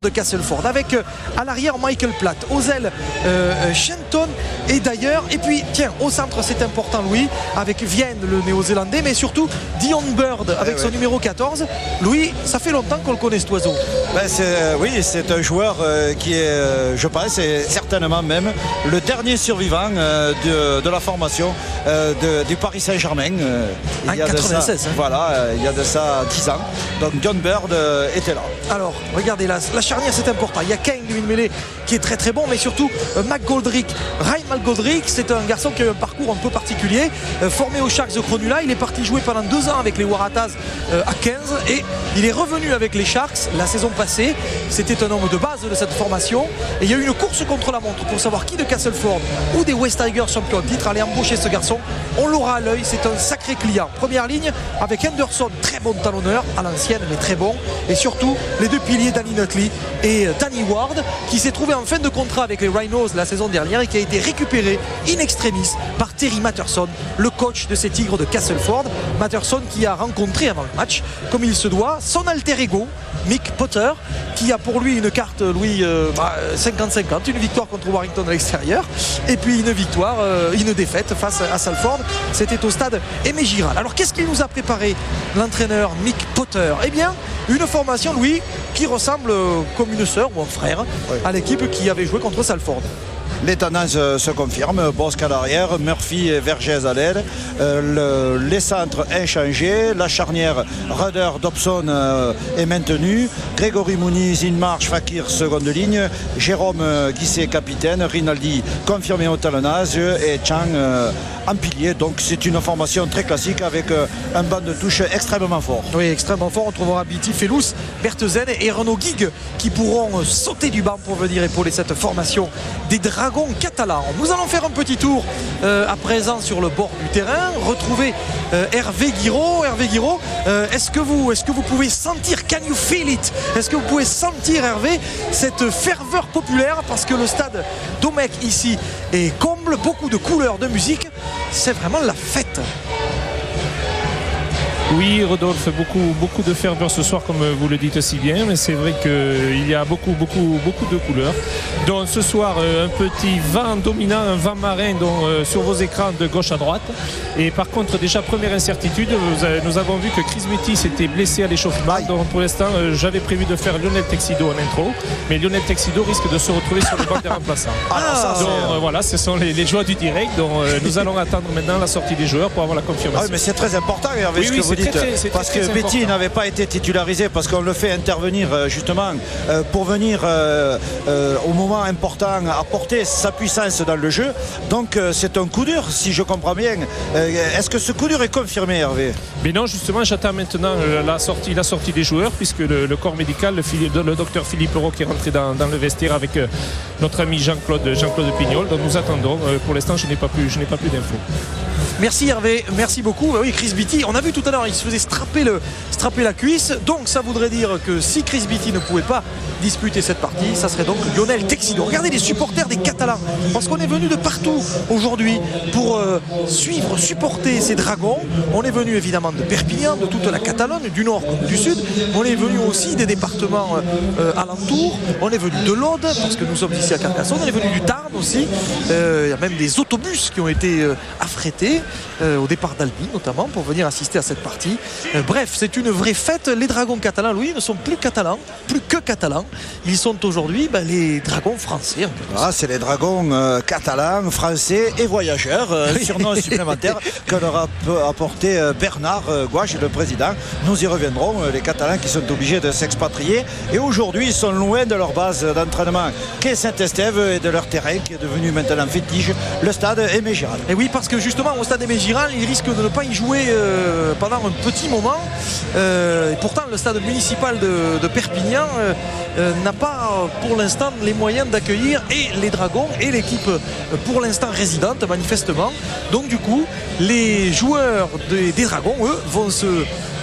de Castleford avec à l'arrière Michael Platt, aux ailes Shenton et d'ailleurs, et puis tiens au centre c'est important Louis, avec Vienne le néo-zélandais, mais surtout Dion Bird avec son numéro 14. Louis, ça fait longtemps qu'on le connaît cet oiseau. Oui, c'est un joueur qui est, je pense, et certainement même le dernier survivant de la formation du Paris Saint-Germain. En 96. Voilà, il y a de ça 10 ans. Donc Dion Bird était là. Alors, regardez là, la charnière c'est important. Il y a Kane du mêlée qui est très très bon, mais surtout McGoldrick. Ryan McGoldrick, c'est un garçon qui a eu un parcours un peu particulier, formé aux Sharks de Cronulla. Il est parti jouer pendant 2 ans avec les Waratahs à 15 et il est revenu avec les Sharks la saison passée. C'était un homme de base de cette formation et il y a eu une course contre la montre pour savoir qui de Castleford ou des West Tigers champions de titre allait embaucher ce garçon. On l'aura à l'œil, c'est un sacré client. Première ligne avec Henderson, très bon talonneur à l'ancienne mais très bon, et surtout les 2 piliers Danny Nutley et Danny Ward qui s'est trouvé en fin de contrat avec les Rhinos la saison dernière et qui a été récupéré in extremis par Terry Matterson, le coach de ces Tigres de Castleford. Matterson qui a rencontré avant le match, comme il se doit, son alter ego Mick Potter, qui a pour lui une carte Louis 50-50, une victoire contre Warrington à l'extérieur et puis une défaite face à Salford. C'était au stade Aimé Giral. Alors qu'est-ce qu'il nous a préparé l'entraîneur Mick Potter? Eh bien une formation Louis qui ressemble comme une sœur ou un frère à l'équipe qui avait joué contre Salford. Les tendances se confirment, Bosque à l'arrière, Murphy et Vergès à l'aile, les centres inchangés, la charnière Rudder Dobson est maintenue, Grégory Muniz, Inmarche, Fakir seconde ligne, Jérôme Guisset capitaine, Rinaldi confirmé au talonnage et Chang en pilier. Donc c'est une formation très classique avec un banc de touche extrêmement fort. Oui, extrêmement fort. On trouvera Biti, Felous, Bertezen et Renaud Guig qui pourront sauter du banc pour venir épauler cette formation des Dragons catalans. Nous allons faire un petit tour à présent sur le bord du terrain, retrouver Hervé Guiraud. Hervé Guiraud, est-ce que vous pouvez sentir, can you feel it? Est-ce que vous pouvez sentir, Hervé, cette ferveur populaire, parce que le stade Domecq ici est comble, beaucoup de couleurs, de musique, c'est vraiment la fête. Oui, Rodolphe, beaucoup de ferveur ce soir, comme vous le dites si bien, mais c'est vrai qu'il y a beaucoup de couleurs. Donc ce soir, un petit vent dominant, un vent marin sur vos écrans de gauche à droite. Et par contre, déjà, première incertitude, nous avons vu que Chris Beatty s'était blessé à l'échauffement. Donc pour l'instant, j'avais prévu de faire Lionel Texido en intro, mais Lionel Texido risque de se retrouver sur le banc des remplaçants. Donc voilà, ce sont les joies du direct. Donc nous allons attendre maintenant la sortie des joueurs pour avoir la confirmation. Ah oui, mais c'est très important, Hervé, ce que vous dites. Parce que Beatty n'avait pas été titularisé, parce qu'on le fait intervenir justement pour venir au moment important apporter sa puissance dans le jeu. Donc c'est un coup dur, si je comprends bien. Est-ce que ce coup dur est confirmé, Hervé? Mais non, justement, j'attends maintenant la sortie des joueurs, puisque le corps médical, le docteur Philippe Leroux qui est rentré dans le vestiaire avec notre ami Jean-Claude Pignol. Donc nous attendons. Pour l'instant, je n'ai pas plus d'infos. Merci Hervé, merci beaucoup. Oui, Chris Beatty, on a vu tout à l'heure, il se faisait strapper la cuisse. Donc ça voudrait dire que si Chris Beatty ne pouvait pas disputer cette partie, ça serait donc Lionel Texido. Regardez les supporters des Catalans, parce qu'on est venu de partout aujourd'hui pour supporter ces Dragons. On est venu évidemment de Perpignan, de toute la Catalogne, du nord comme du sud. On est venu aussi des départements alentours. On est venu de l'Aude, parce que nous sommes ici à Carcassonne. On est venu du Tarn aussi. Il y a même des autobus qui ont été affrétés au départ d'Albi notamment pour venir assister à cette partie. Bref, c'est une vraie fête. Les Dragons catalans, Louis, ne sont plus que catalans. Ils sont aujourd'hui les Dragons français. C'est les Dragons catalans, français et voyageurs. Surnom supplémentaire que leur a apporté Bernard Gouache, le président. Nous y reviendrons. Les Catalans qui sont obligés de s'expatrier et aujourd'hui ils sont loin de leur base d'entraînement qu'est Saint-Estève et de leur terrain qui est devenu maintenant fétiche, le stade Aimé Giral. Et oui, parce que justement au stade Aimé Giral, il risque de ne pas y jouer pendant un petit moment. Et pourtant le stade municipal de Perpignan n'a pas pour l'instant les moyens d'accueillir et les Dragons et l'équipe pour l'instant résidente manifestement. Donc du coup les joueurs des Dragons, eux,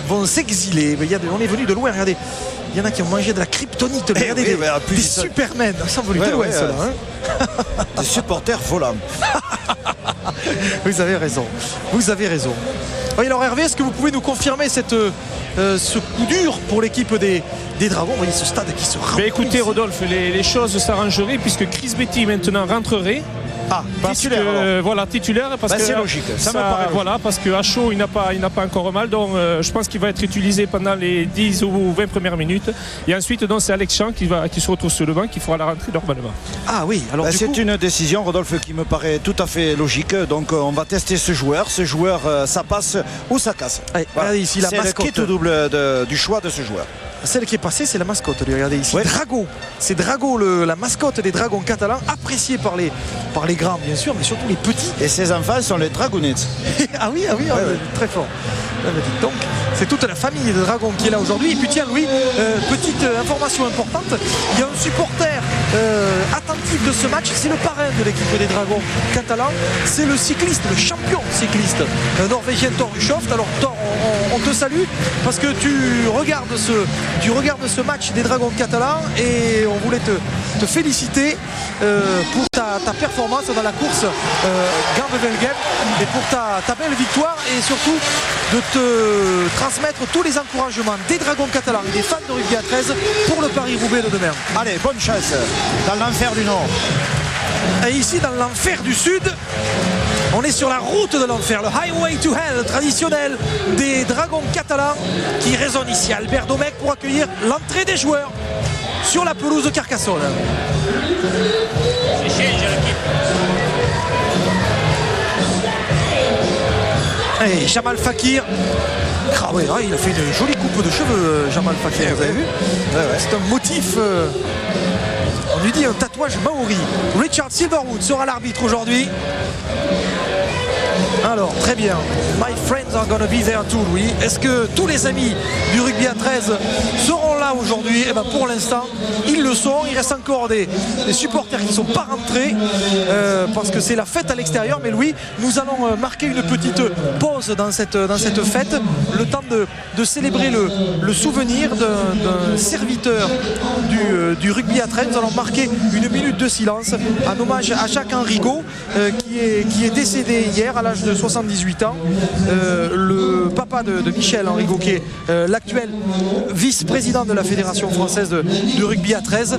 vont s'exiler. On est venu de loin, regardez. Il y en a qui ont mangé de la kryptonite. Regardez, des Supermen. Ça envole de loin, cela. Des supporters volants. Vous avez raison. Oui, alors Hervé, est-ce que vous pouvez nous confirmer cette ce coup dur pour l'équipe des Dragons. Vous voyez ce stade qui se remplit. Écoutez Rodolphe, les choses s'arrangeraient puisque Chris Betty maintenant rentrerait. Titulaire, voilà, titulaire parce que c'est logique, ça me paraît logique. Voilà, parce qu'à chaud il n'a pas encore mal, donc je pense qu'il va être utilisé pendant les 10 ou 20 premières minutes et ensuite donc c'est Alex Champ qui se retrouve sur le banc qui fera la rentrée normalement. Ah oui, alors c'est une décision Rodolphe qui me paraît tout à fait logique, donc on va tester ce joueur ça passe ou ça casse. Allez, voilà. Regardez ici la mascotte. C'est le kit double du choix de ce joueur. Celle qui est passée, c'est la mascotte. Regardez ici, Drago. C'est Drago, la mascotte des Dragons catalans, appréciée par les grands, bien sûr, mais surtout les petits. Et ses enfants sont les Dragounets. Ah oui, très fort. Donc, c'est toute la famille de Dragons qui est là aujourd'hui. Et puis tiens, Louis, petite information importante, il y a un supporter attentif de ce match, c'est le parrain de l'équipe des Dragons catalans, c'est le cycliste, le champion cycliste norvégien Thor Hushovd. Alors Thor, on te salue parce que tu regardes ce match des Dragons catalans et on voulait te féliciter pour ta performance dans la course Gand-Wevelgem et pour ta belle victoire et surtout de te transmettre tous les encouragements des Dragons catalans et des fans de rugby à 13 pour le Paris-Roubaix de demain. Allez, bonne chance dans l'enfer du Nord. Et ici dans l'enfer du Sud, on est sur la route de l'enfer, le Highway to Hell traditionnel des Dragons catalans qui résonne ici à Albert Domecq pour accueillir l'entrée des joueurs sur la pelouse de Carcassonne. Et Jamal Fakir, il a fait une jolie coupe de cheveux, Jamal Fakir, vous avez vu? C'est un motif, on lui dit un tatouage maori. Richard Silverwood sera l'arbitre aujourd'hui. Alors, très bien. My friends are gonna be there too, Louis. Est-ce que tous les amis du rugby à 13 seront là aujourd'hui? Eh bien, pour l'instant, ils le sont. Il reste encore des supporters qui ne sont pas rentrés parce que c'est la fête à l'extérieur. Mais Louis, nous allons marquer une petite pause dans cette fête. Le temps de célébrer le souvenir d'un serviteur du rugby à 13. Nous allons marquer une minute de silence en hommage à Jacques Henrigot qui est décédé hier à l'âge de 78 ans. Le papa de Michel Henrigot qui est l'actuel vice-président de la Fédération française de rugby à 13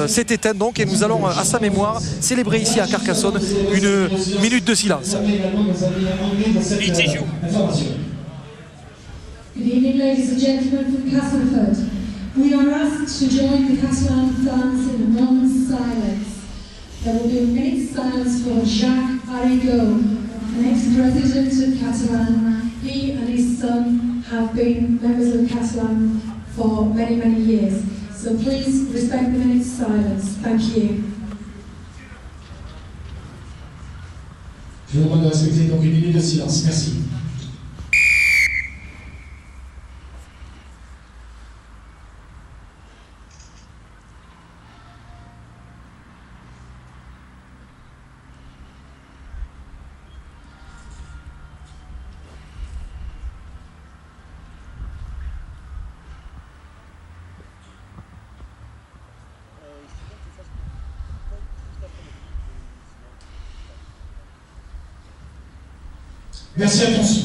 s'est éteint donc et nous allons à sa mémoire célébrer ici à Carcassonne une minute de silence. Good evening, ladies and gentlemen from Castleford. We are asked to join the Catalan fans in a moment's silence. There will be a minute's silence for Jacques Henrigot, an ex-president of Catalan. He and his son have been members of Catalan for many, many years. So please respect the minute's silence. Thank you. Je vous demande de respecter donc une minute de silence. Merci. Merci, attention.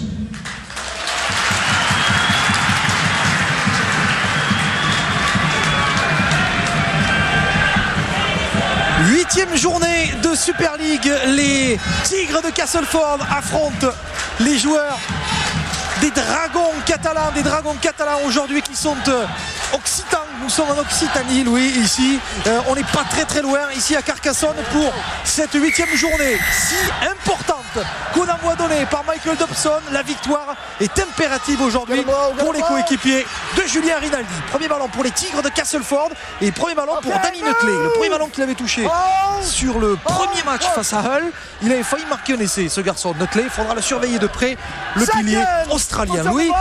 Huitième journée de Super League. Les Tigres de Castleford affrontent les joueurs des Dragons catalans aujourd'hui qui sont occitans. Nous sommes en Occitanie, Louis, ici. On n'est pas très loin, ici à Carcassonne, pour cette huitième journée si importante. Coup d'envoi donné par Michael Dobson. La victoire est impérative aujourd'hui pour les coéquipiers de Julien Rinaldi. Premier ballon pour les Tigres de Castleford et premier ballon pour Danny Nutley. Le premier ballon qu'il avait touché sur le premier match face à Hull. Il avait failli marquer un essai, ce garçon Nutley. Il faudra le surveiller de près, le pilier australien. Louis,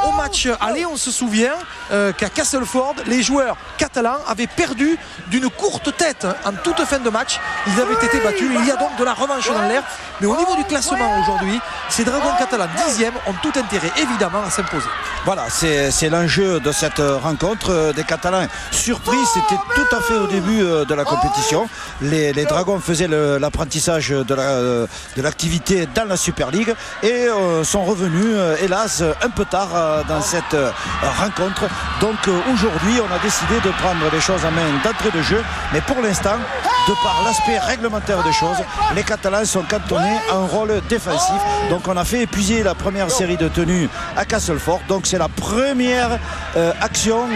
au match aller, on se souvient qu'à Castleford, les joueurs catalans avaient perdu d'une courte tête en toute fin de match. Ils avaient été battus. Il y a donc de la revanche dans l'air. Mais au niveau du classement aujourd'hui, ces Dragons catalans 10e ont tout intérêt évidemment à s'imposer. Voilà, c'est l'enjeu de cette rencontre. Des Catalans surpris, c'était tout à fait au début de la compétition. Les Dragons faisaient l'apprentissage de l'activité dans la Super League et sont revenus hélas un peu tard dans cette rencontre. Donc aujourd'hui on a décidé de prendre les choses en main d'entrée de jeu, mais pour l'instant, de par l'aspect réglementaire des choses, les Catalans sont cantonnés à un rôle défensif. Donc on a fait épuiser la première série de tenues à Castleford. Donc c'est la première action.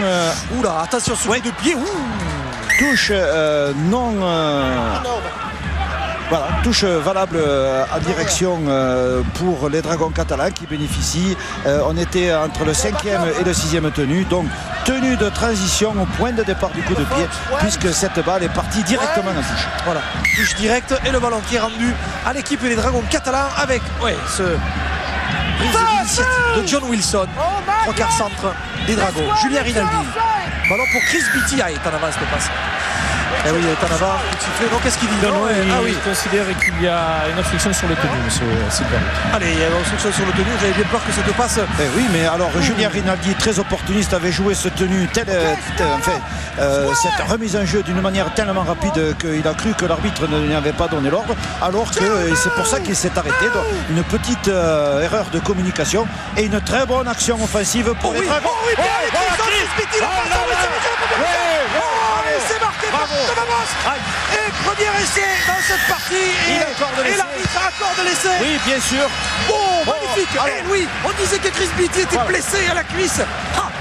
Oula, attention sur les deux pieds. Touche non. Voilà, touche valable en direction pour les Dragons catalans qui bénéficient. On était entre le 5e et le 6e tenue, donc tenue de transition au point de départ du coup de pied, puisque cette balle est partie directement en touche. Voilà, touche directe et le ballon qui est rendu à l'équipe des Dragons catalans avec ce prise d'initiative de John Wilson, 3/4 centre des Dragons. Julien Rinaldi, ballon pour Chris Beattie. Ah, il est en avance de passe. Eh oui, il est en avant, non, qu'est-ce qu'il dit? Il considère qu'il y a une obstruction sur le tenue, monsieur Silver. Allez, il y a une obstruction sur le tenue, j'avais bien peur que ça te passe. Oui, mais alors Julien Rinaldi, très opportuniste, avait joué ce tenue, cette remise en jeu d'une manière tellement rapide qu'il a cru que l'arbitre ne lui avait pas donné l'ordre, alors que c'est pour ça qu'il s'est arrêté. Donc, une petite erreur de communication et une très bonne action offensive pour les Dragons. C'est marqué par Thomas. Et premier essai dans cette partie. Et l'arbitre accorde l'essai. Oui, bien sûr. Magnifique. Et oui, on disait que Chris Beattie était blessé à la cuisse.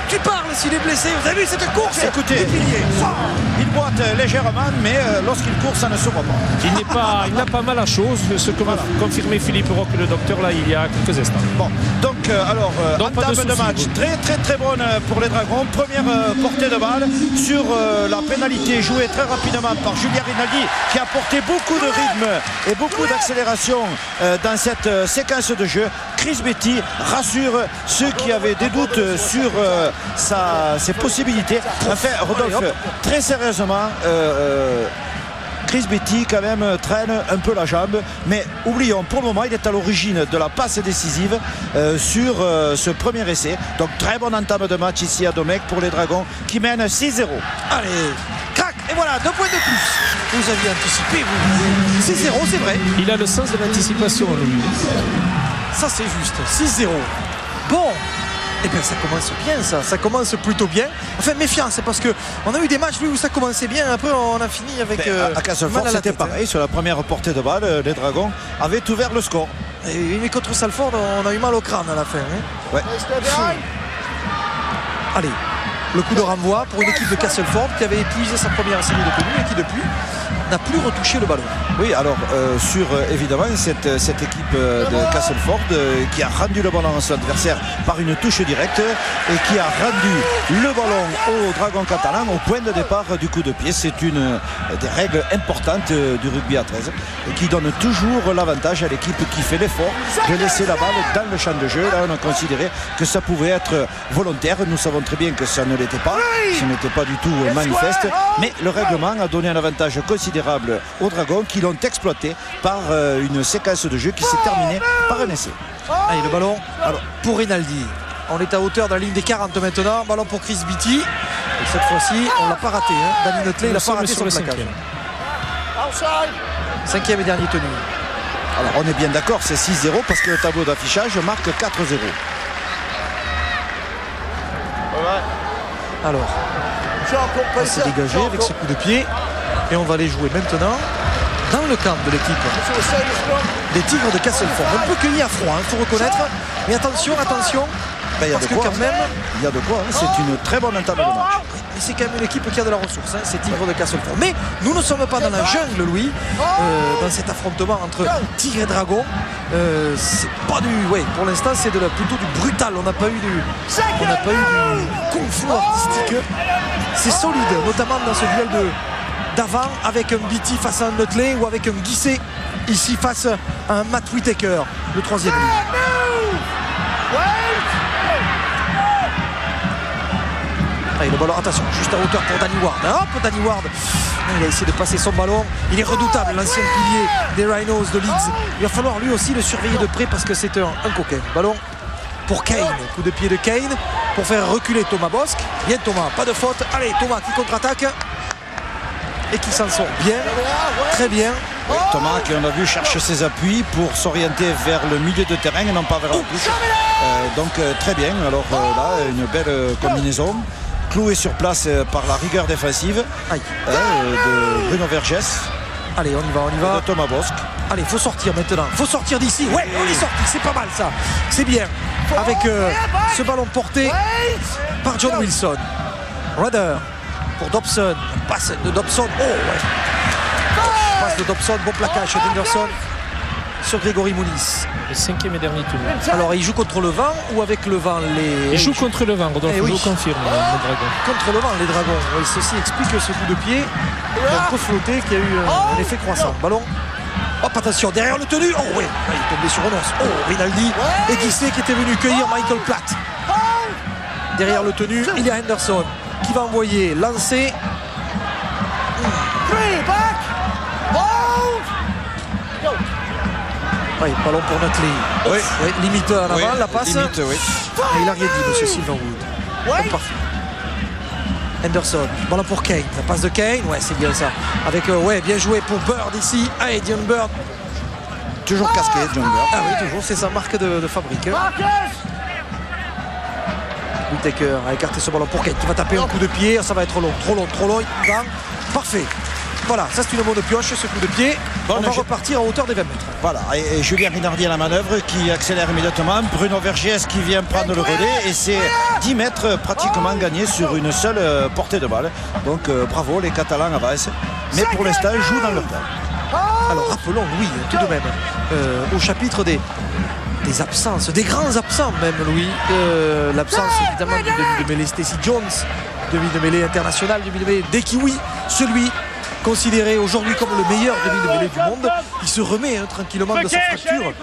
Tu parles s'il est blessé. Vous avez vu cette course? Écoutez, il boite légèrement, mais lorsqu'il court, ça ne se voit pas. Il n'a pas mal à chose, ce que m'a confirmé Philippe Roch, le docteur, là, il y a quelques instants. Bon, donc entame de match très bonne pour les Dragons. Première portée de balle sur la pénalité jouée très rapidement par Julien Rinaldi, qui a apporté beaucoup de rythme et beaucoup d'accélération dans cette séquence de jeu. Chris Beattie rassure ceux qui avaient des doutes sur ses possibilités. Enfin, Rodolphe, très sérieusement, Chris Beattie quand même traîne un peu la jambe, mais oublions, pour le moment il est à l'origine de la passe décisive sur ce premier essai. Donc très bonne entame de match ici à Domecq pour les Dragons qui mènent 6-0. Allez, crac, et voilà, 2 points de plus. Vous aviez anticipé, vous. 6-0, c'est vrai. Il a le sens de l'anticipation, lui. Ça c'est juste, 6-0. Bon, eh bien ça commence bien, ça commence plutôt bien. Enfin méfiance, parce qu'on a eu des matchs où ça commençait bien, après on a fini avec à Castleford c'était pareil, sur la première portée de balle, les Dragons avaient ouvert le score. Et, mais contre Salford on a eu mal au crâne à la fin. Ouais. Allez, le coup de renvoi pour une équipe de Castleford qui avait épuisé sa première série de tenues et qui depuis n'a plus retouché le ballon. Oui, alors sur évidemment cette équipe de Castleford qui a rendu le ballon à son adversaire par une touche directe et qui a rendu le ballon aux Dragons catalans au point de départ du coup de pied. C'est une des règles importantes du rugby à 13 et qui donne toujours l'avantage à l'équipe qui fait l'effort de laisser la balle dans le champ de jeu. Là on a considéré que ça pouvait être volontaire. Nous savons très bien que ça ne l'était pas. Ce n'était pas du tout manifeste, mais le règlement a donné un avantage considérable aux Dragons qui l'ont exploité par une séquence de jeu qui s'est terminée par un essai. Allez, le ballon pour Rinaldi. On est à hauteur de la ligne des 40 maintenant. Ballon pour Chris Beattie. Et cette fois-ci, on ne l'a pas raté. Danny Nutley, il n'a pas raté son plaquage. 5e et dernier tenu. Alors on est bien d'accord, c'est 6-0 parce que le tableau d'affichage marque 4-0. Alors, on s'est dégagé avec ce coup de pied. Et on va aller jouer maintenant dans le camp de l'équipe des Tigres de Castleford. Un peu cueilli à froid, il faut reconnaître. Mais attention, parce que quand même... Il y a de quoi, c'est une très bonne entame de match. Et c'est quand même une équipe qui a de la ressource, ces Tigres de Castleford. Mais nous ne sommes pas dans la jungle, Louis, dans cet affrontement entre Tigres et Dragons. C'est pas du... Oui, pour l'instant, c'est plutôt du brutal. On n'a pas eu du kung fu artistique. C'est solide, notamment dans ce duel d'avant avec un Beattie face à un Nutley ou avec un Guisset ici face à un Matt Whitaker, le 3e ligne. Allez, le ballon, attention, juste à hauteur pour Danny Ward. Hop, Danny Ward Il a essayé de passer son ballon. Il est redoutable, l'ancien pilier des Rhinos de Leeds. Il va falloir lui aussi le surveiller de près parce que c'est un coquin. Ballon pour Kane. Coup de pied de Kane pour faire reculer Thomas Bosc. Bien Thomas, pas de faute. Allez, Thomas qui contre-attaque et qui s'en sort bien, très bien. Oui, Thomas qui on a vu chercher ses appuis pour s'orienter vers le milieu de terrain et non pas vers la touche. Donc très bien. Alors là, une belle combinaison. Cloué sur place par la rigueur défensive de Bruno Vergès. Allez, on y va, on y va. De Thomas Bosc. Allez, il faut sortir maintenant. Il faut sortir d'ici. Ouais, on est sorti. C'est pas mal ça. C'est bien. Avec ce ballon porté par John Wilson. Rudder pour Dobson. Passe de Dobson. Oh, ouais. Passe de Dobson. Bon plaquage d'Henderson sur Grégory Mounis. Le 5e et dernier tour. Alors, il joue contre le vent ou avec le vent Il joue contre le vent, Rodolphe, je vous confirme, le Dragon. Contre le vent, les Dragons. Oui, ceci explique ce coup de pied un peu flotté qui a eu un effet croissant. Ballon. Hop, attention, derrière le tenu. Oh, oui, il est tombé sur Renonce. Oh, Rinaldi. Et qui c'est qui était venu cueillir Michael Platt. Derrière le tenu, il y a Henderson qui va envoyer lancer. Oui, ballon pour Nutley. Oui, limite en avant, la passe. Limite, oui. Il a rien dit, monsieur Silverwood. Parfait. Henderson, ballon pour Kane. La passe de Kane, ouais, c'est bien ça. Avec, bien joué pour Bird ici. Allez, Dion Bird. Toujours casqué, John Bird. Ah oui, toujours, c'est sa marque de fabrique. Whittaker a écarté ce ballon pour Kane qui va taper un coup de pied. Ça va être long, trop long. Parfait. Voilà, ça c'est une bonne pioche, ce coup de pied. On va repartir en hauteur des 20 mètres. Voilà, et Julien Rinaldi à la manœuvre qui accélère immédiatement. Bruno Vergès qui vient prendre le relais et c'est 10 mètres pratiquement gagnés sur une seule portée de balle. Donc bravo, les Catalans avancent. Mais pour l'instant, ils jouent dans leur temps. Alors rappelons, Louis, tout de même, au chapitre des absences, des grands absents même, Louis. L'absence évidemment du demi-de-mêlée Stacey Jones, demi-de-mêlée international, demi-de-mêlée des Kiwis, celui considéré aujourd'hui comme le meilleur demi-de-mêlée du monde. Il se remet tranquillement de sa fracture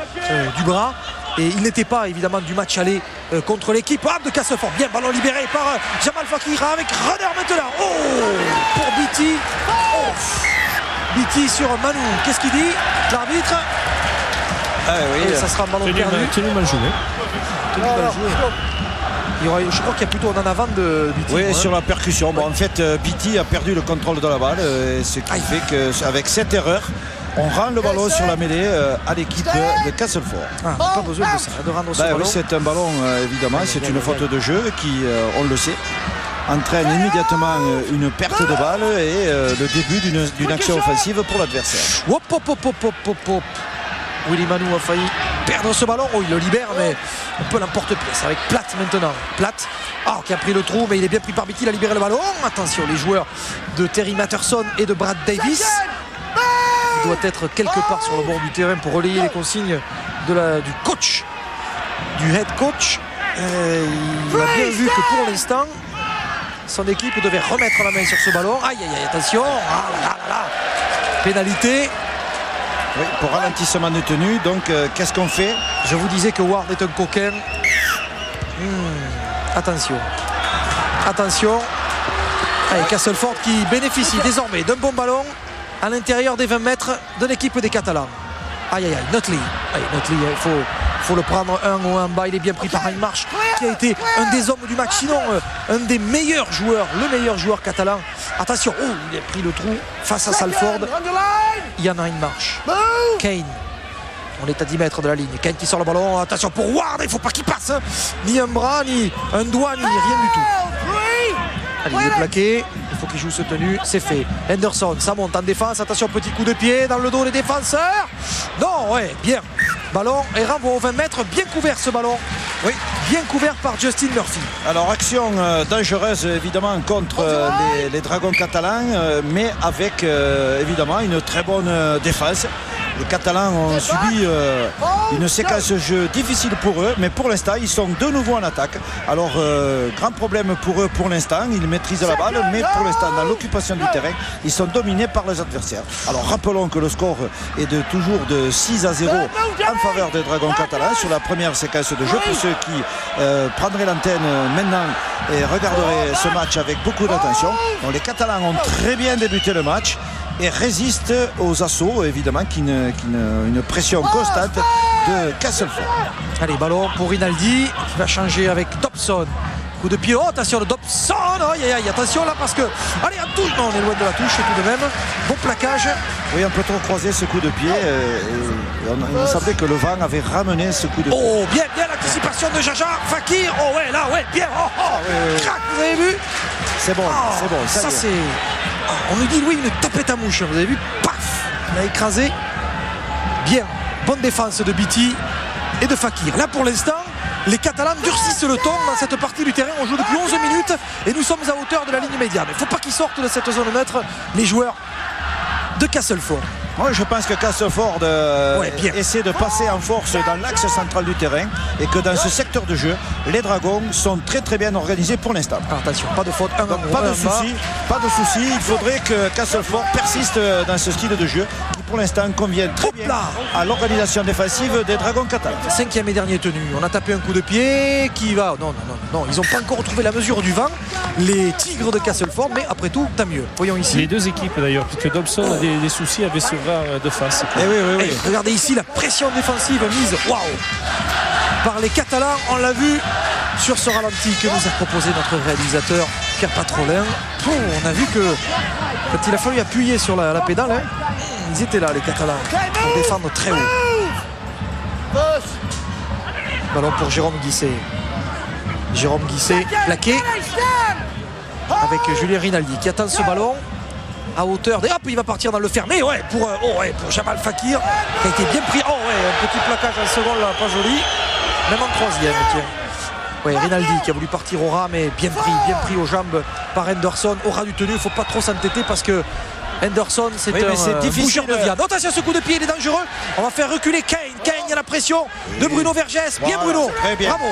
du bras et il n'était pas évidemment du match aller contre l'équipe de Castleford. Bien, ballon libéré par Jamal Fakir avec Rudder maintenant. Oh, pour Beatty. Oh, Beatty sur Manu. Qu'est-ce qu'il dit l'arbitre? Et ça sera un ballon perdu. Tenu mal joué. Je crois qu'il y a plutôt un en avant de Beatty. Oui, sur la percussion. Bon, en fait, Beatty a perdu le contrôle de la balle. Ce qui fait qu'avec cette erreur, on rend le ballon sur la mêlée à l'équipe de Castleford. Pas besoin de ça, de rendre ce ballon. Oui, c'est un ballon, évidemment. C'est une faute de jeu qui, on le sait, entraîne immédiatement une perte de balle et le début d'une action offensive pour l'adversaire. Hop. Willy Manu a failli perdre ce ballon. Oh, il le libère, mais un peu l'emporte-pièce avec Platt maintenant. Platt qui a pris le trou, mais il est bien pris par Beatty. Il a libéré le ballon. Attention, les joueurs de Terry Matterson et de Brad Davis. Il doit être quelque part sur le bord du terrain pour relayer les consignes du coach, du head coach. Il a bien vu que pour l'instant, son équipe devait remettre la main sur ce ballon. Aïe, attention. Pénalité. Oui, pour ralentissement de tenue, donc qu'est-ce qu'on fait? Je vous disais que Ward est un coquin. Attention. Allez, Castleford qui bénéficie désormais d'un bon ballon à l'intérieur des 20 mètres de l'équipe des Catalans. Nutley. Nutley, il faut le prendre un ou un bas. Il est bien pris par Heinmarch qui a été un des hommes du match, sinon un des meilleurs joueurs, le meilleur joueur catalan. Attention, il a pris le trou face à Salford. Yann Heinmarch. Kane. On est à 10 mètres de la ligne. Kane qui sort le ballon. Attention pour Ward, il ne faut pas qu'il passe. Ni un bras, ni un doigt, ni rien du tout. Allez, il est plaqué. Il faut qu'il joue ce tenue. C'est fait. Henderson, ça monte en défense. Attention, petit coup de pied dans le dos des défenseurs. Non, bien. Ballon et renvoi aux 20 mètres. Bien couvert ce ballon. Oui, bien couvert par Justin Murphy. Alors, action dangereuse évidemment contre les Dragons catalans, mais avec évidemment une très bonne défense. Les Catalans ont subi une séquence de jeu difficile pour eux, mais pour l'instant ils sont de nouveau en attaque. Alors grand problème pour eux pour l'instant, ils maîtrisent la balle, mais pour l'instant dans l'occupation du terrain ils sont dominés par les adversaires. Alors rappelons que le score est toujours de 6-0 en faveur des Dragons catalans sur la première séquence de jeu. Pour ceux qui prendraient l'antenne maintenant et regarderaient ce match avec beaucoup d'attention. Donc, les Catalans ont très bien débuté le match et résistent aux assauts, évidemment, une pression constante de Castleford. Allez, ballon pour Rinaldi qui va changer avec Dobson. Coup de pied, oh attention de Dobson, attention là parce que, allez en touche, non on est loin de la touche tout de même, bon plaquage. Oui, un peu trop croisé ce coup de pied, il me semblait que le vent avait ramené ce coup de pied. Oh bien l'anticipation de Jaja Fakir, oh ouais là, ouais bien, oui. Crac, vous avez vu? C'est bon, c'est bon. Ça c'est, on nous dit oui une tapette à mouche, vous avez vu, paf, il a écrasé, bien, bonne défense de Biti et de Fakir. Là pour l'instant, les Catalans durcissent le ton dans cette partie du terrain. On joue depuis 11 minutes et nous sommes à hauteur de la ligne médiane. Il ne faut pas qu'ils sortent de cette zone neutre, les joueurs de Castleford. Oui, je pense que Castleford essaie de passer en force dans l'axe central du terrain et que dans ce secteur de jeu, les Dragons sont très très bien organisés pour l'instant. Attention, pas de faute, pas de souci. Il faudrait que Castleford persiste dans ce style de jeu qui pour l'instant convient très bien à l'organisation défensive des Dragons catalans. 5e et dernier tenu. On a tapé un coup de pied qui va. Non, ils n'ont pas encore retrouvé la mesure du vent. Les Tigres de Castleford, mais après tout, tant mieux. Voyons ici. Les deux équipes d'ailleurs, puisque Dobson a des soucis avec ce VAR de face. Oui. Regardez ici la pression défensive mise. Waouh! Par les Catalans, on l'a vu sur ce ralenti que nous a proposé notre réalisateur Pierre Patrolin. On a vu que quand il a fallu appuyer sur la pédale, ils étaient là les Catalans pour défendre très haut. Ballon pour Jérôme Guisset. Jérôme Guisset plaqué avec Julien Rinaldi qui attend ce ballon à hauteur. Et hop, il va partir dans le fermé pour Jamal Fakir qui a été bien pris. Un petit plaquage en seconde là, pas joli. Même en troisième, tiens. Rinaldi qui a voulu partir au ras, mais bien pris aux jambes par Henderson. Au ras du tenu, il ne faut pas trop s'entêter parce que Henderson, c'est un boucheur de viande. Attention, ce coup de pied, il est dangereux. On va faire reculer Kane. Kane, il y a la pression de Bruno Vergès. Bien Bruno. Très bien. Bravo.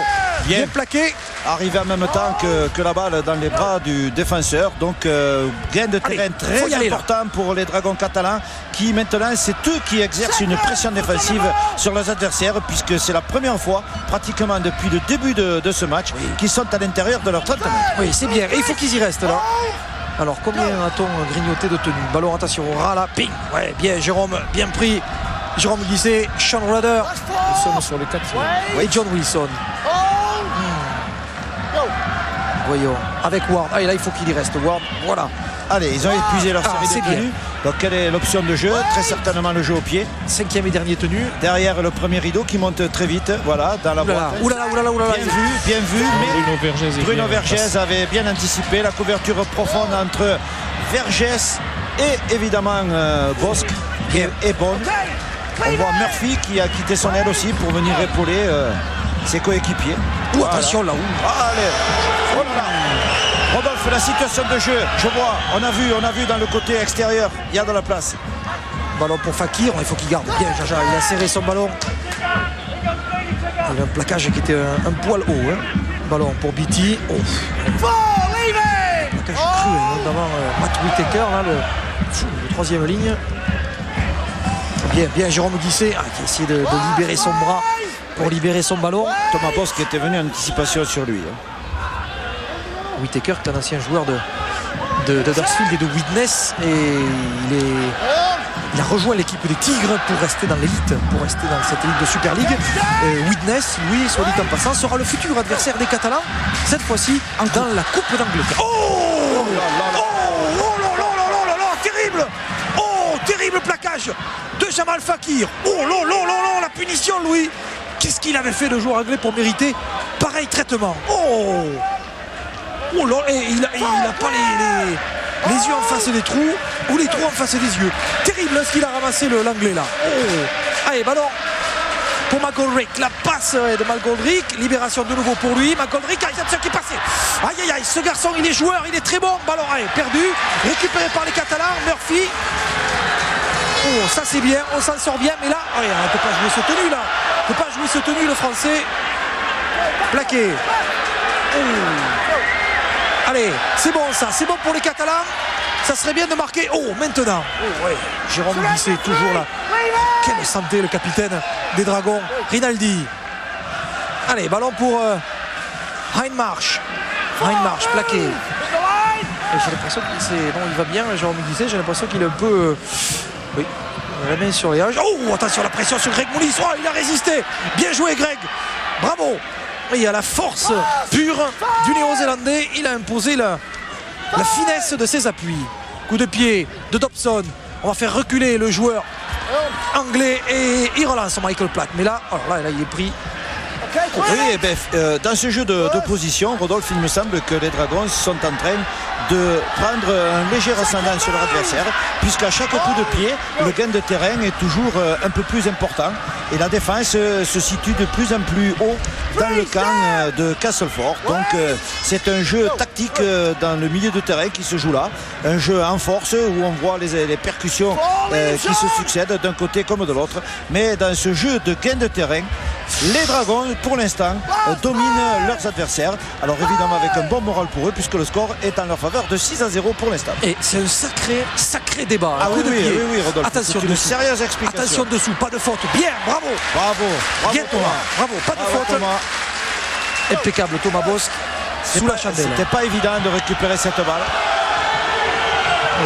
Bien plaqué. Arrivé en même temps que la balle dans les bras du défenseur. Donc gain de terrain très important pour les Dragons catalans qui maintenant c'est eux qui exercent une pression défensive sur les adversaires puisque c'est la première fois pratiquement depuis le début de ce match qu'ils sont à l'intérieur de leur 30 mètres. Oui, c'est bien. Et il faut qu'ils y restent là. Alors combien a-t-on grignoté de tenue? Ballon, attention au ras là, ping. Bien Jérôme, bien pris. Jérôme Guisset, Sean Rudder. Wilson sur le 4. Et John Wilson. Voyons, avec Ward. Et là il faut qu'il y reste, Ward. Voilà. Allez, ils ont épuisé leur série de tenues. Donc quelle est l'option de jeu? Très certainement le jeu au pied. 5e et dernier tenu. Derrière le premier rideau qui monte très vite. Voilà, dans la boîte. Oulala. Bien vu. Mais Bruno Vergès avait bien anticipé la couverture profonde entre Vergès et évidemment Bosque est bonne. On voit Murphy qui a quitté son aile aussi pour venir épauler ses coéquipiers. Attention là. Allez. Rodolphe, la situation de jeu, je vois, on a vu dans le côté extérieur, il y a de la place. Ballon pour Fakir, il faut qu'il garde bien Jaja, il a serré son ballon. Il y avait un plaquage qui était un poil haut. Ballon pour Biti. Plaquage cru, notamment Matt Whittaker, là, le troisième ligne. Bien Jérôme Guisset qui a essayé de libérer son bras pour libérer son ballon. Thomas Bosque qui était venu en anticipation sur lui. Whittaker qui est un ancien joueur de Huddersfield et de Widnes et il a rejoint l'équipe des Tigres pour rester dans l'élite, pour rester dans cette élite de Super League. Widnes, lui, soit dit en passant, sera le futur adversaire des Catalans, cette fois-ci dans la Coupe d'Angleterre. Terrible! Terrible plaquage de Jamal Fakir. La punition, Louis. Qu'est-ce qu'il avait fait le joueur anglais pour mériter pareil traitement? Et il n'a pas les yeux en face des trous ou les trous en face des yeux. Terrible ce qu'il a ramassé l'anglais là. Allez, ballon pour McGoldrick. La passe de McGoldrick. Libération de nouveau pour lui. McGoldrick, attention qui est passé. Aïe, ce garçon il est joueur, il est très bon. Ballon perdu. Récupéré par les Catalans. Murphy. Oh, ça c'est bien, on s'en sort bien, mais là, oh, on ne peut pas jouer ce tenue là. On ne peut pas jouer ce tenue, le français. Plaqué. Oh. Allez, c'est bon ça, c'est bon pour les Catalans. Ça serait bien de marquer. Oh, maintenant. Oh, ouais. Jérôme Guisset, toujours là. Quelle santé, le capitaine des Dragons, Rinaldi. Allez, ballon pour Heinmarsch. Heinmarsch, plaqué. Et j'ai l'impression qu'il va bien, Jérôme Guisset. J'ai l'impression qu'il est un peu. Oui, la main sur les hanches. Oh, attention, la pression sur Greg Moulis. Oh, il a résisté. Bien joué, Greg. Bravo. Il y a la force pure du Néo-Zélandais. Il a imposé la finesse de ses appuis. Coup de pied de Dobson. On va faire reculer le joueur anglais et il relance Michael Platt. Mais là, alors là il est pris. Oui, dans ce jeu de position, Rodolphe, il me semble que les Dragons sont en train de prendre un léger ascendant sur leur adversaire, puisqu'à chaque coup de pied, le gain de terrain est toujours un peu plus important et la défense se situe de plus en plus haut dans le camp de Castleford. Donc c'est un jeu tactique dans le milieu de terrain qui se joue là, un jeu en force où on voit les percussions qui se succèdent d'un côté comme de l'autre, mais dans ce jeu de gain de terrain, les Dragons pour l'instant dominent leurs adversaires. Alors évidemment avec un bon moral pour eux, puisque le score est en leur faveur de 6-0 pour l'instant. Et c'est un sacré débat. Ah oui, Rodolphe. Attention, une sérieuse explication. Attention dessous, pas de faute. Bien, bravo. Bien Thomas. Bravo, pas de faute. Thomas. Impeccable Thomas Bosc sous la chandelle. C'était pas évident de récupérer cette balle.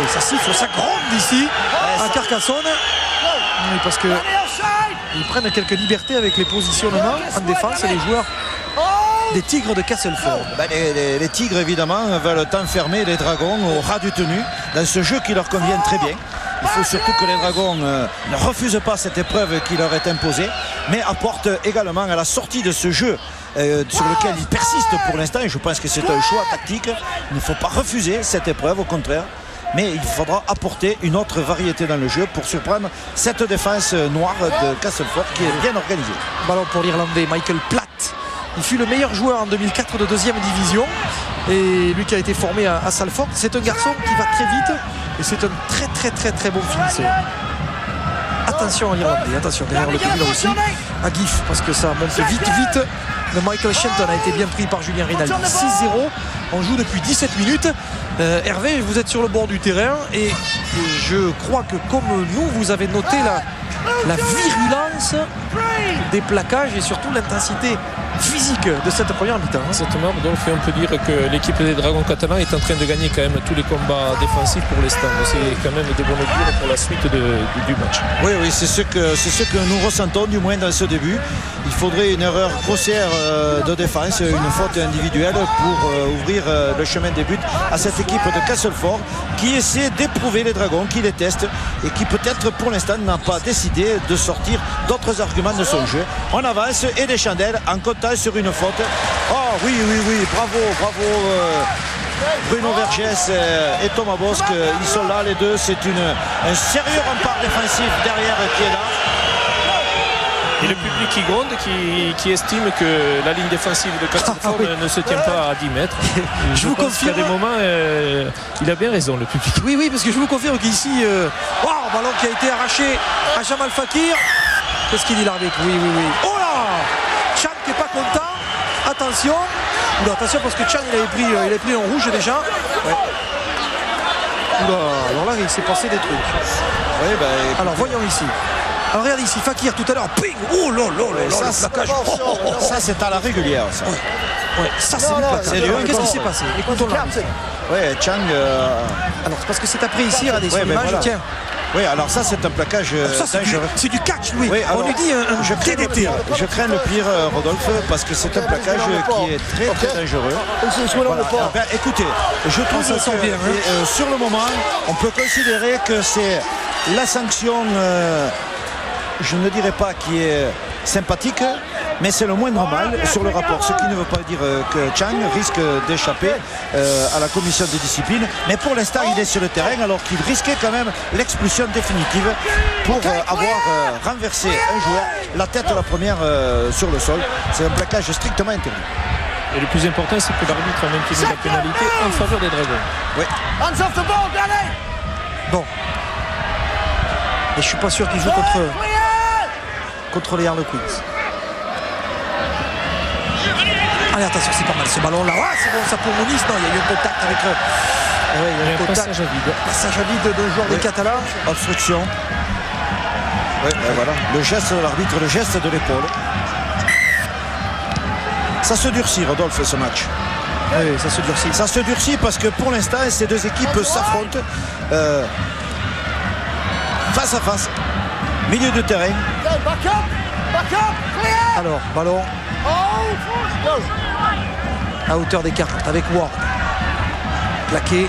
Et ça siffle, ça gronde ici à Carcassonne. Oui, parce que ils prennent quelques libertés avec les positionnements en défense, les joueurs des Tigres de Castleford. Les Tigres évidemment veulent enfermer les Dragons au ras du tenue dans ce jeu qui leur convient très bien. Il faut surtout que les Dragons ne refusent pas cette épreuve qui leur est imposée, mais apportent également à la sortie de ce jeu sur lequel ils persistent pour l'instant, et je pense que c'est un choix tactique. Il ne faut pas refuser cette épreuve, au contraire. Mais il faudra apporter une autre variété dans le jeu pour surprendre cette défense noire de Castleford qui est bien organisée. Ballon pour l'Irlandais Michael Platt. Il fut le meilleur joueur en 2004 de 2e division. Et lui qui a été formé à Salford, c'est un garçon qui va très vite. Et c'est un très bon finisseur. Attention à l'Irlandais, attention derrière le but là aussi. À Gif, parce que ça monte vite. Le Michael Shenton a été bien pris par Julien Rinaldi. 6-0. On joue depuis 17 minutes. Hervé, vous êtes sur le bord du terrain et je crois que comme nous, vous avez noté la virulence des plaquages et surtout l'intensité physique de cette première mi-temps. Exactement, donc on peut dire que l'équipe des Dragons catalans est en train de gagner quand même tous les combats défensifs pour l'instant. C'est quand même de bon augure pour la suite du match. Oui, c'est ce que nous ressentons du moins dans ce début. Il faudrait une erreur grossière de défense, une faute individuelle pour ouvrir le chemin des buts à cette équipe de Castleford qui essaie d'éprouver les Dragons, qui les teste et qui peut-être pour l'instant n'a pas décidé de sortir d'autres arguments de son jeu. On avance et des chandelles en comptant sur une faute. Oh oui, bravo Bruno Vergès et Thomas Bosc, ils sont là les deux. C'est un sérieux rempart défensif derrière qui est là. Et le public qui gronde, qui estime que la ligne défensive de Castleford ne se tient pas à 10 mètres. Je vous confirme. Qu'à des moments, il a bien raison, le public. Oui, parce que je vous confirme qu'ici, ballon qui a été arraché à Jamal Fakir. Qu'est-ce qu'il dit l'arbitre ? Oui. Oh là ! Chan qui n'est pas content. Attention. Attention parce que Chan il avait pris en rouge déjà. Ouais. Alors là, il s'est passé des trucs. Oui, alors voyons ici. Alors regarde ici, Fakir tout à l'heure, ping. Oh là ça c'est à la régulière ça. Ouais, ça c'est du placage. Qu'est-ce qui s'est passé ? Écoutons l'arbitre. Ouais, Chang. Alors c'est parce que c'est après ici, regardez sur l'image, tiens. Oui, alors ça c'est un plaquage dangereux. C'est du catch, Louis. Oui, alors, on lui dit un DDT. Je crains le pire, Rodolphe, parce que c'est un plaquage qui est très dangereux. Voilà. Écoutez, je trouve que sur le moment, on peut considérer que c'est la sanction, je ne dirais pas qui est sympathique, mais c'est le moins normal sur le rapport, ce qui ne veut pas dire que Chang risque d'échapper à la commission de discipline, mais pour l'instant il est sur le terrain alors qu'il risquait quand même l'expulsion définitive pour avoir renversé un joueur, la tête la première sur le sol. C'est un plaquage strictement interdit. Et le plus important, c'est que l'arbitre a maintenu la pénalité en faveur des Dragons. Oui. Bon. Et je suis pas sûr qu'il joue contre les Harlequins. Allez, attention, c'est pas mal ce ballon là. Ouais, c'est bon, ça pour Moniz. Non, il y a eu un contact avec il y a eu un contact. Passage à vide de joueur des Catalans. Obstruction. Oui, voilà. Le geste de l'arbitre, le geste de l'épaule. Ça se durcit, Rodolphe, ce match. Oui, ça se durcit. Ça se durcit parce que pour l'instant, ces deux équipes s'affrontent face à face. Milieu de terrain. Alors, ballon à hauteur des 40 avec Ward. Plaqué.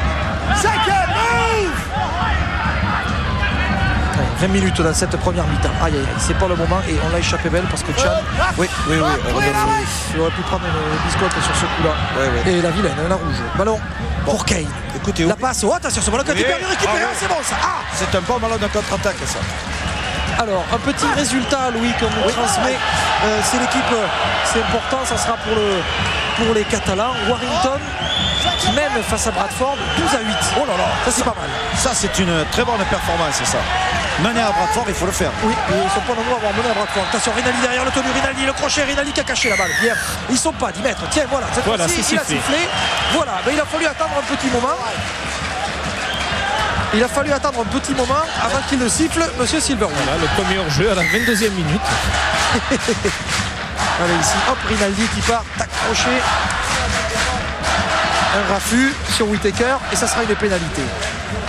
20 minutes dans cette première mi-temps. Aïe, aïe, aïe, c'est pas le moment et on l'a échappé belle parce que Chan, Oui. il aurait pu prendre une biscotte sur ce coup-là. Et la vilaine, la rouge. Ballon pour Kane. Écoutez, la passe. Oh, attention, ce ballon qui a été perdu, récupéré, c'est bon ça. Ah, c'est un bon ballon de contre-attaque, ça. alors, un petit résultat, Louis, qu'on nous transmet. C'est l'équipe, c'est important, ça sera pour les Catalans. Warrington qui mène face à Bradford 12-8. Oh là là, ça c'est pas mal. Ça, c'est une très bonne performance, ça. Mener à Bradford, il faut le faire. Oui, ils sont pas nombreux à avoir mené à Bradford. Attention, Rinaldi derrière le tenue, Rinaldi, le crochet, Rinaldi qui a caché la balle. Bien, ils sont pas 10 mètres. Tiens, voilà, cette fois-ci, il a sifflé. Voilà, mais il a fallu attendre un petit moment. Il a fallu attendre un petit moment avant qu'il ne siffle, monsieur Silverwood. Voilà, le premier hors-jeu à la 22e minute. Allez, ici, hop, Rinaldi qui part, tac, crochet. Un raffut sur Whittaker et ça sera une pénalité.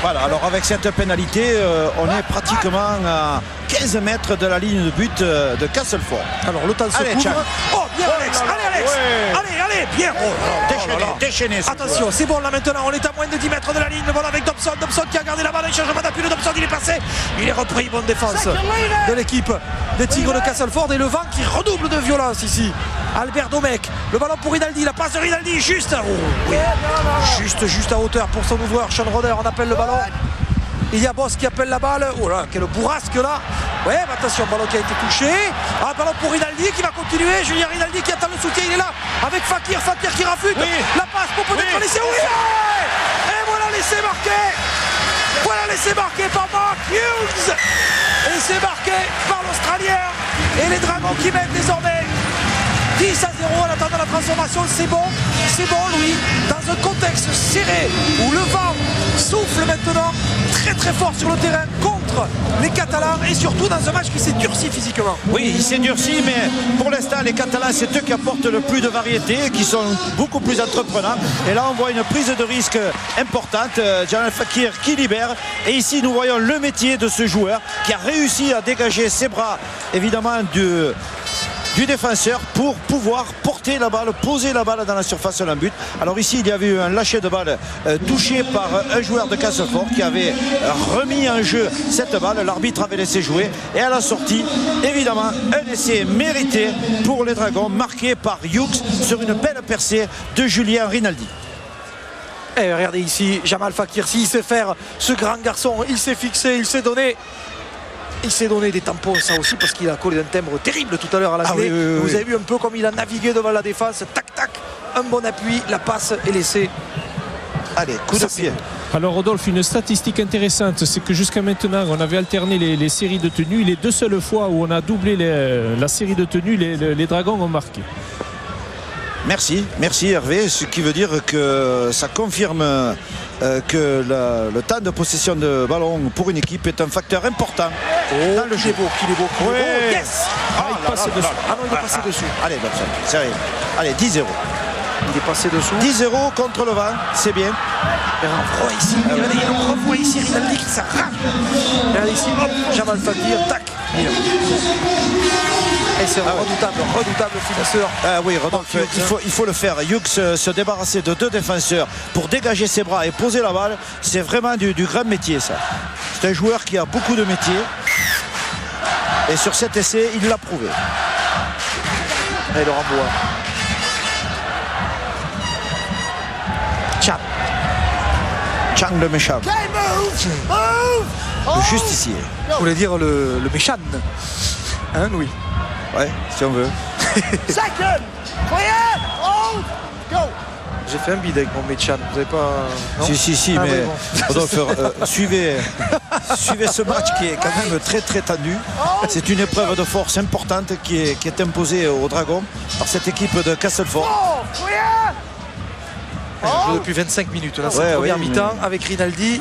Voilà, alors avec cette pénalité, on est pratiquement à 15 mètres de la ligne de but de Castleford. Alors le temps se couvre. Oh, bien Alex, allez Alex, allez, bien. Déchaîné. Attention, c'est bon là maintenant, on est à moins de 10 mètres de la ligne. Voilà avec Dobson qui a gardé la balle, un changement d'appui de Dobson, il est passé. Il est repris, bonne défense de l'équipe des Tigres de Castleford et le vent qui redouble de violence ici. Albert Domecq, le ballon pour Rinaldi, la passe de Rinaldi, juste. Oh, oui. Juste à hauteur pour son ouvreur, Sean Roder, on appelle le ballon. Il y a Boss qui appelle la balle. Oh là, quelle bourrasque là. Ouais, mais attention, ballon qui a été touché. Ah, ballon pour Rinaldi qui va continuer. Julien Rinaldi qui attend le soutien, il est là avec Fakir qui rafute. Oui. La passe pour peut-être laisser. Oui, et voilà l'essai marqué. Voilà l'essai marqué par Mark Hughes. Et c'est marqué par l'Australien. Et les Dragons qui mènent désormais 10-0 en attendant la transformation. C'est bon, Louis, dans un contexte serré où le vent souffle maintenant très fort sur le terrain contre les Catalans et surtout dans un match qui s'est durci physiquement. Oui, il s'est durci, mais pour l'instant les Catalans, c'est eux qui apportent le plus de variété, qui sont beaucoup plus entreprenants. Et là on voit une prise de risque importante. Jamal Fakir qui libère, et ici nous voyons le métier de ce joueur qui a réussi à dégager ses bras évidemment du défenseur pour pouvoir porter la balle, poser la balle dans la surface d'un but. Alors ici il y avait eu un lâcher de balle touché par un joueur de Castleford qui avait remis en jeu cette balle. L'arbitre avait laissé jouer et à la sortie évidemment un essai mérité pour les Dragons, marqué par Hughes sur une belle percée de Julien Rinaldi. Et regardez ici Jamal Fakir, s'il sait faire, ce grand garçon, il s'est fixé, il s'est donné. Il s'est donné des tampons, ça aussi, parce qu'il a collé un timbre terrible tout à l'heure à la clé. Vous avez vu un peu comme il a navigué devant la défense. Tac, un bon appui, la passe est laissée. Allez, coup de pied. Alors Rodolphe, une statistique intéressante, c'est que jusqu'à maintenant on avait alterné les séries de tenues. Les deux seules fois où on a doublé la série de tenues, les Dragons ont marqué. Merci Hervé, ce qui veut dire que ça confirme que le temps de possession de ballon pour une équipe est un facteur important dans le jeu. Qu'il est beau. Ouais. Yes. Il passe dessus. Ah non, il est passé dessus. Allez, Dobson, sérieux. Allez, 10-0. Il est passé dessous. 10-0 contre le vent, c'est bien. Et on revoit ici Rinaldi qui s'arrache. Regardez ici, hop, Jamal Fakir, tac. Et c'est un redoutable finisseur. Oui, Rodolphe, il faut le faire. Hughes se débarrasser de deux défenseurs pour dégager ses bras et poser la balle, c'est vraiment du grand métier ça. C'est un joueur qui a beaucoup de métier. Et sur cet essai, il l'a prouvé. Et Laurent Bois. Chang le méchant. Le justicier. Je voulais dire le méchant. Hein, Louis? Ouais, si on veut. J'ai fait un bid avec mon méchant. Vous avez pas. Non Si, mais bon. Rodolphe, suivez Suivez ce match qui est quand même très très tendu. C'est une épreuve de force importante qui est imposée aux Dragons par cette équipe de Castleford. On joue depuis 25 minutes là, cette première mi-temps avec Rinaldi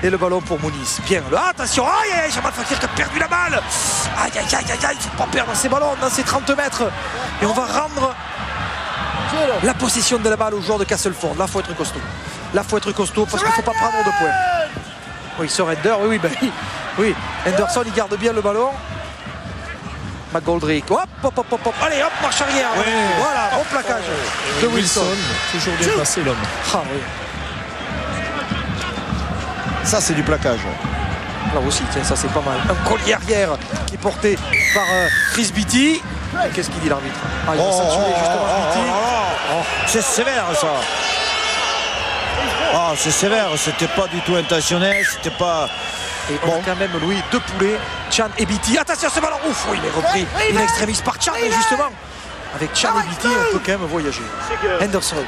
et le ballon pour Muniz. Bien, attention, aïe aïe, Jamal Fakir qui a perdu la balle. Aïe aïe aïe aïe, il ne faut pas perdre ces ballons dans ces 30 mètres. Et on va rendre la possession de la balle aux joueurs de Castleford. Là, il faut être costaud. Là, il faut être costaud parce qu'il ne faut pas prendre de points. Oui, il sort Ender, oui. Henderson, il garde bien le ballon. McGoldrick, hop, allez, hop, marche arrière. Ouais. Voilà, bon plaquage de Wilson. Toujours bien placé l'homme. Ah oui. Ça, c'est du plaquage. Là aussi, tiens, ça c'est pas mal. Un collier arrière qui est porté par Chris Beatty. Qu'est-ce qu'il dit l'arbitre? Il va sanctionner justement Beatty. C'est sévère ça. C'est sévère, c'était pas du tout intentionnel, c'était pas... Et on a quand même, Louis, deux poulets, Chan et Beatty. Attention ce ballon, ouf, il est repris in extremis par Chan, mais justement, avec Chan et Beatty, on peut quand même voyager. Henderson,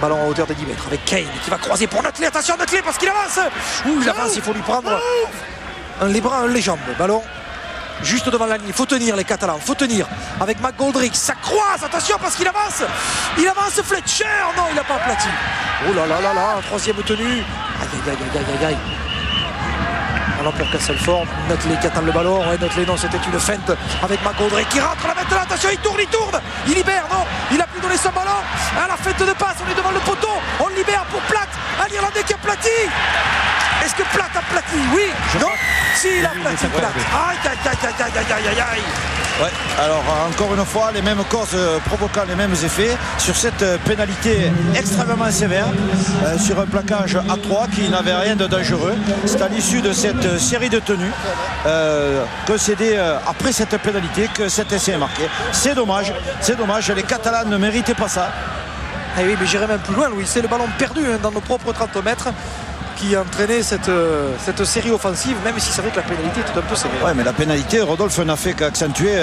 ballon à hauteur de 10 mètres, avec Kane qui va croiser pour Nutley. Attention Nutley parce qu'il avance. Il avance, il faut lui prendre les bras, un légende. Ballon juste devant la ligne, il faut tenir les Catalans, il faut tenir avec McGoldrick, ça croise, attention parce qu'il avance, Fletcher, non il n'a pas aplati. Oh là là là là, troisième tenue, aïe. Alors pour Castleford, Nutley qui attend le ballon, Nutley non c'était une feinte avec McGoldrick qui rentre là maintenant, attention il tourne, il libère, non, il a plus donné son ballon, à la feinte de passe, on est devant le poteau, on libère pour Platt, un Irlandais qui a plati. Est-ce que Platt a plati? Oui, non. Si, il a plati Platt. Aïe. Ouais, alors encore une fois, les mêmes causes provoquant les mêmes effets sur cette pénalité extrêmement sévère, sur un plaquage à 3 qui n'avait rien de dangereux. C'est à l'issue de cette série de tenues concédée après cette pénalité que cet essai est marqué. C'est dommage, les Catalans ne méritaient pas ça. Ah oui, mais j'irai même plus loin, Louis, c'est le ballon perdu dans nos propres 30 mètres qui a entraîné cette série offensive, même si c'est vrai que la pénalité est un peu sévère. Oui, mais la pénalité, Rodolphe n'a fait qu'accentuer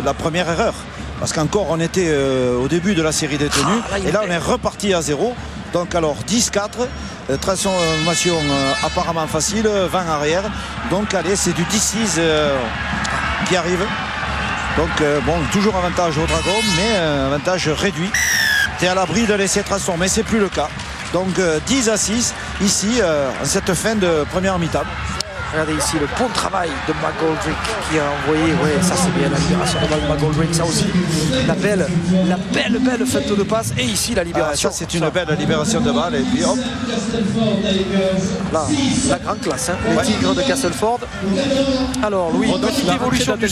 la première erreur. Parce qu'encore, on était au début de la série détenue. Et là, on est reparti à 0. Donc alors, 10-4. Transformation apparemment facile, 20 arrière. Donc allez, c'est du 10-6 qui arrive. Donc toujours avantage au Dragon, mais avantage réduit. Tu es à l'abri de laisser transformer, c'est plus le cas. Donc 10-6 ici en cette fin de première mi-temps. Regardez ici le bon travail de McGoldrick qui a envoyé, ça c'est bien la libération de McGoldrick, ça aussi. La belle feinte de passe et ici la libération. Ça c'est une belle libération de balle et puis hop. Là, la grande classe, les Tigres de Castleford. Alors Louis, petite évolution du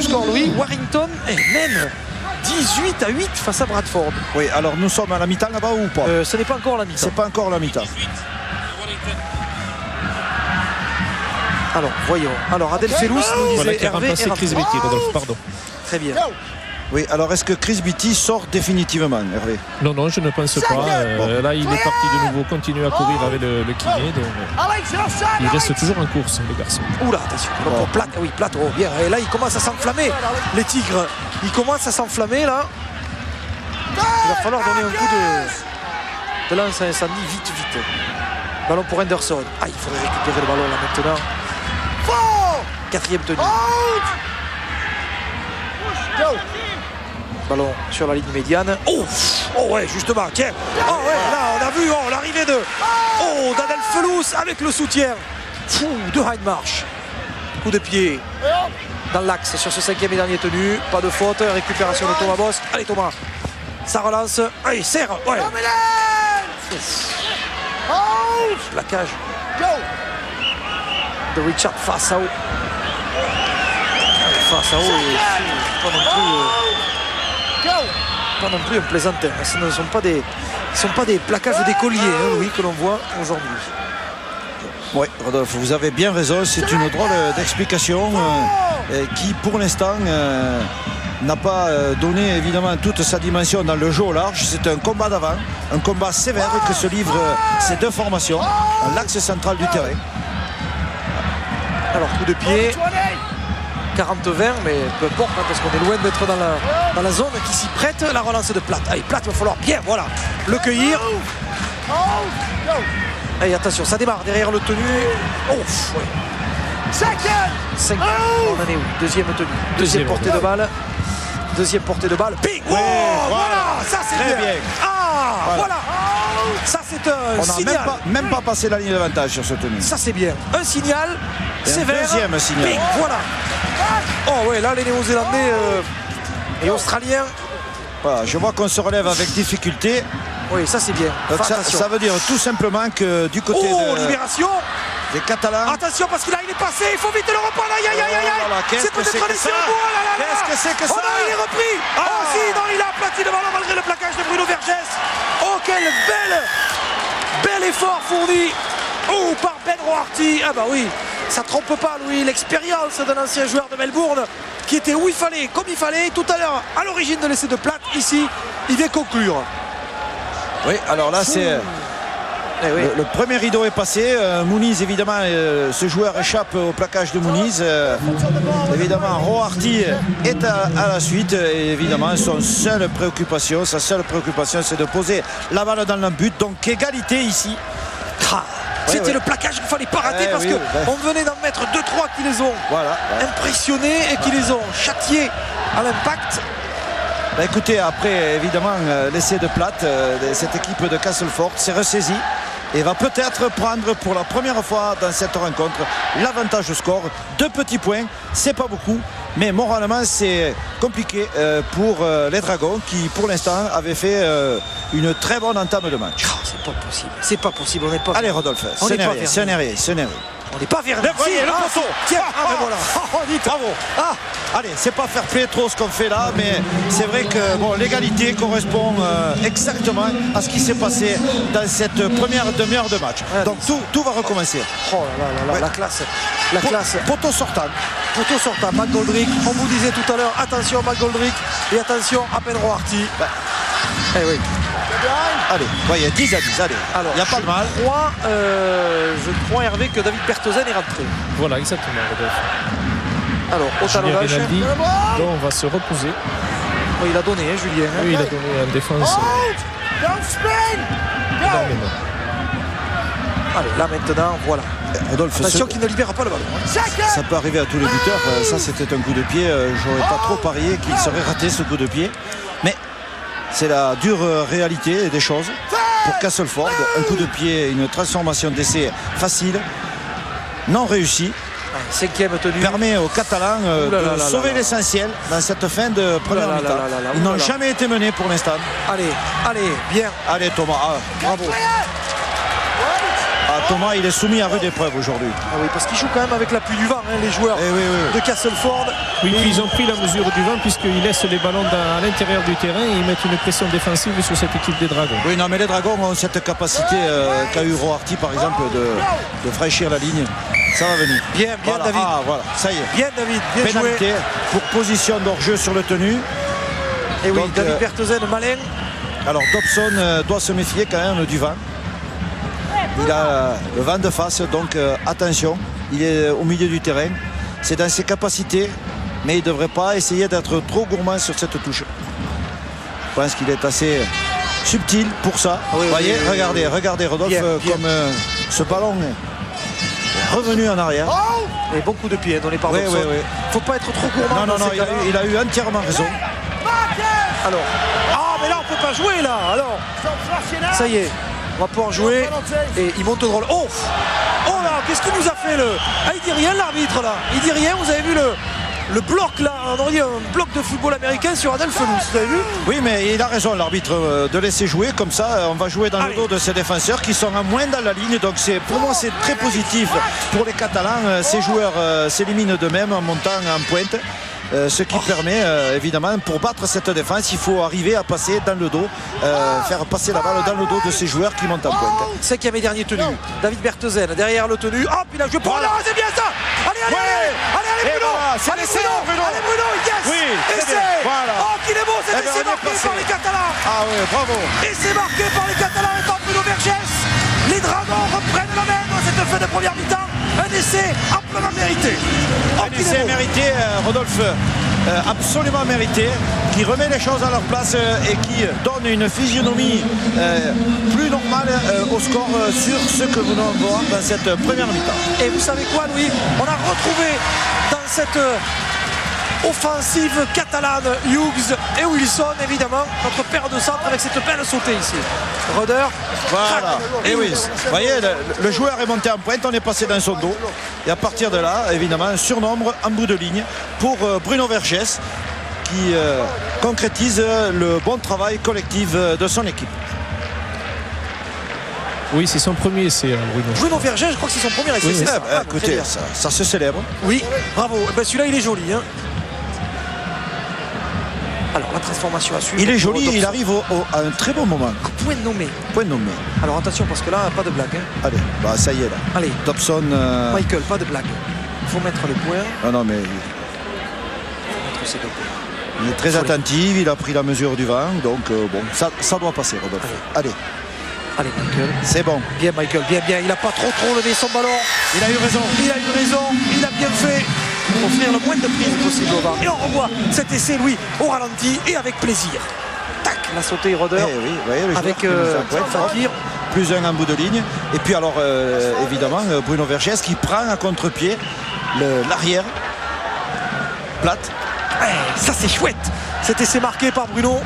score, Louis. Warrington mène 18-8 face à Bradford. Oui, alors nous sommes à la mi-temps là-bas ou pas? Ce n'est pas encore la mi-temps. C'est pas encore la mi-temps. Alors, voyons. Alors, Adel Felous nous disait Hervé et Chris Beatty, Rodolphe, pardon. Très bien. Oui, alors est-ce que Chris Beatty sort définitivement, Hervé? Non, je ne pense pas. Là, il est parti de nouveau continuer à courir avec le kiné. Donc, il reste toujours en course, les garçons. Oula, attention. Platt, Platt, bien. Et là, il commence à s'enflammer. Les Tigres, ils commencent à s'enflammer, là. Il va falloir donner un coup de lance à incendie vite. Ballon pour Henderson. Il faudrait récupérer le ballon, là, maintenant. Quatrième tenue. Ballon sur la ligne médiane. Oh ouais, justement, tiens. Là on a vu l'arrivée d'Adel Felous avec le soutien de Hindmarsh. Coup de pied dans l'axe sur ce cinquième et dernier tenu. Pas de faute, récupération de Thomas Bosque. Allez Thomas, ça relance. Allez, serre. Ouais. Plaquage de Richard Fassao. Pas non plus un plaisantin. Ce ne sont pas des plaquages d'écoliers, Louis, que l'on voit aujourd'hui. Oui, Rodolphe, vous avez bien raison. C'est une drôle d'explication qui, pour l'instant, n'a pas donné évidemment toute sa dimension dans le jeu au large. C'est un combat d'avant, un combat sévère que se livrent ces deux formations à l'axe central du terrain. Alors, coup de pied. 40-20, mais peu importe, parce qu'on est loin d'être dans la zone qui s'y prête. La relance de Platt. Allez, Platt, il va falloir bien, le cueillir. Et attention, ça démarre derrière le tenu. Ouf, ouais. 5. On en est où? Deuxième tenue. Deuxième portée de balle. Deuxième portée de balle. Ping. Oh, voilà. Ça c'est bien. Ah, voilà. Ça c'est un signal. On n'a même pas passé la ligne d'avantage sur ce tenue. Ça c'est bien. Un signal sévère. Deuxième signal. Ping, voilà. Oh ouais, là les Néo-Zélandais et Australiens. Voilà, je vois qu'on se relève avec difficulté. Oui, ça c'est bien. Donc ça veut dire tout simplement que du côté libération des Catalans. Attention parce qu'il il est passé, il faut vite le reprendre. Aïe aïe aïe aïe. C'est peut-être un essai au bout. Qu'est-ce que c'est que ça? Oh non, il est repris. Oh si, non, il a aplati le ballon malgré le plaquage de Bruno Vergès. Oh quel bel effort fourni par Ben Roarty. Ah bah oui, ça trompe pas Louis, l'expérience d'un ancien joueur de Melbourne qui était où il fallait, comme il fallait tout à l'heure à l'origine de l'essai de Platte. Ici, il vient conclure. Oui, alors là c'est le premier rideau est passé. Muniz évidemment, ce joueur échappe au plaquage de Muniz. Évidemment, Roarty est à la suite. Et évidemment, sa seule préoccupation, c'est de poser la balle dans le but. Donc égalité ici. C'était le plaquage qu'il ne fallait pas rater parce qu'on venait d'en mettre 2-3 qui les ont impressionnés et qui les ont châtiés à l'impact. Bah écoutez, après évidemment l'essai de Platte, cette équipe de Castleford s'est ressaisie et va peut-être prendre pour la première fois dans cette rencontre l'avantage au score. 2 petits points, c'est pas beaucoup, mais moralement c'est compliqué pour les Dragons qui pour l'instant avaient fait une très bonne entame de match. C'est pas possible, on n'est pas. Allez Rodolphe, ce n'est rien. On n'est pas vers le poteau. Tiens, voilà. Bravo. Allez, c'est pas fair play trop ce qu'on fait là, mais c'est vrai que bon, l'égalité correspond exactement à ce qui s'est passé dans cette première demi-heure de match. Donc tout va recommencer. Oh là là, la classe. Poteau sortant. McGoldrick. On vous disait tout à l'heure, attention McGoldrick et attention à Ben Roarty. Oui. Allez, voyez, 10 à 10, allez. Alors, il n'y a pas de mal. Je crois Hervé que David Berthozen est rentré. Voilà, exactement. Alors, au talonnage. Donc on va se reposer. Il a donné, Julien. Oui, il a donné en défense. Allez, là maintenant, voilà. Rodolphe, attention qu'il ne libère pas le ballon. Ça peut arriver à tous les buteurs. Ça, c'était un coup de pied. J'aurais pas trop parié qu'il serait raté ce coup de pied. Mais c'est la dure réalité des choses. Pour Castleford, un coup de pied, une transformation d'essai facile, non réussi. 5e tenue. Permet aux Catalans de sauver l'essentiel dans cette fin de première mi-temps. Ils n'ont jamais été menés pour l'instant. Allez, bien. Allez Thomas, bravo. Thomas, il est soumis à rude épreuve aujourd'hui. Oui, parce qu'il joue quand même avec l'appui du vent, les joueurs de Castleford. Oui, puis ils ont pris la mesure du vent puisqu'ils laissent les ballons à l'intérieur du terrain et ils mettent une pression défensive sur cette équipe des Dragons. Oui, non, mais les Dragons ont cette capacité qu'a eu Roarty, par exemple, de franchir la ligne. Ça va venir. Bien, voilà. David. Voilà, ça y est. Bien, David. Bien pénalité joué. Pour position d'hors-jeu sur le tenu. Et oui, donc, David Berthozen, malin. Alors, Dobson doit se méfier quand même du vent. Il a le vent de face, donc attention, il est au milieu du terrain. C'est dans ses capacités, mais il ne devrait pas essayer d'être trop gourmand sur cette touche. Je pense qu'il est assez subtil pour ça. Voyez, regardez Rodolphe, comme ce ballon est revenu en arrière. Et bon coup de pied dans les parts. Faut pas être trop gourmand. Non, il a eu entièrement raison. Alors, mais là on peut pas jouer là. Alors, ça y est. On va pouvoir jouer et il monte au drôle. Oh là, qu'est-ce qu'il nous a fait il dit rien l'arbitre là. Il dit rien, vous avez vu le bloc là, on aurait dit un bloc de football américain sur Adelphelous, vous avez vu? Oui, mais il a raison l'arbitre de laisser jouer comme ça. On va jouer dans le dos de ces défenseurs qui sont à moins dans la ligne. Donc pour moi c'est très positif pour les Catalans. Ces joueurs s'éliminent d'eux-mêmes en montant en pointe. Ce qui permet évidemment, pour battre cette défense, il faut arriver à passer dans le dos, faire passer la balle dans le dos de ces joueurs qui montent en pointe. 5e et dernier tenu, David Berthozen derrière le tenu. Puis là je prends là, c'est bien ça. Allez Bruno, allez Bruno, yes. Oui, voilà. Qu'il est bon, c'est marqué par les Catalans. Bravo. Et c'est marqué par les Catalans et par Bruno Vergès. Les Dragons reprennent la main dans cette fin de première mi-temps. Un essai amplement mérité. essai mérité, Rodolphe, absolument mérité, qui remet les choses à leur place et qui donne une physionomie plus normale au score sur ce que nous allons voir dans cette première mi-temps. Et vous savez quoi, Louis? On a retrouvé dans cette offensive catalane Hughes et Wilson, évidemment, notre paire de centre avec cette belle sautée ici. Roder, voilà. Et oui, vous voyez, le joueur est monté en pointe, on est passé dans son dos. Et à partir de là, évidemment, un surnombre en bout de ligne pour Bruno Vergès qui concrétise le bon travail collectif de son équipe. Oui, c'est son premier essai, Bruno. Bruno Vergès, je crois que c'est son premier essai. Oui, ça. Écoutez, ça se célèbre. Oui, bravo. Ben, celui-là, il est joli. Hein. Alors, la transformation à suivre. Il est joli, il arrive à un très bon moment. Point nommé. Point nommé. Alors, attention, parce que là, pas de blague. Hein. Allez, bah ça y est là. Allez, Dobson. Michael, pas de blague. Il faut mettre les points. Ah non, mais Mettre ces deux points. il est très attentif, il a pris la mesure du vent, donc bon, ça doit passer, Rodolphe. Allez. Allez, Michael. C'est bon. Bien, Michael, bien, bien. Il n'a pas trop levé son ballon. Il a eu raison. Il a eu raison. Il a bien fait. Offrir le moins de prise possible au VAR. Et on revoit cet essai, Louis, au ralenti et avec plaisir. Tac, la sautée Roder. Eh oui, vous voyez, le avec Fakir. Plus un en bout de ligne. Et puis alors, évidemment, Bruno Vergès qui prend à contre-pied l'arrière. Plate. Ça, c'est chouette. Cet essai marqué par Bruno.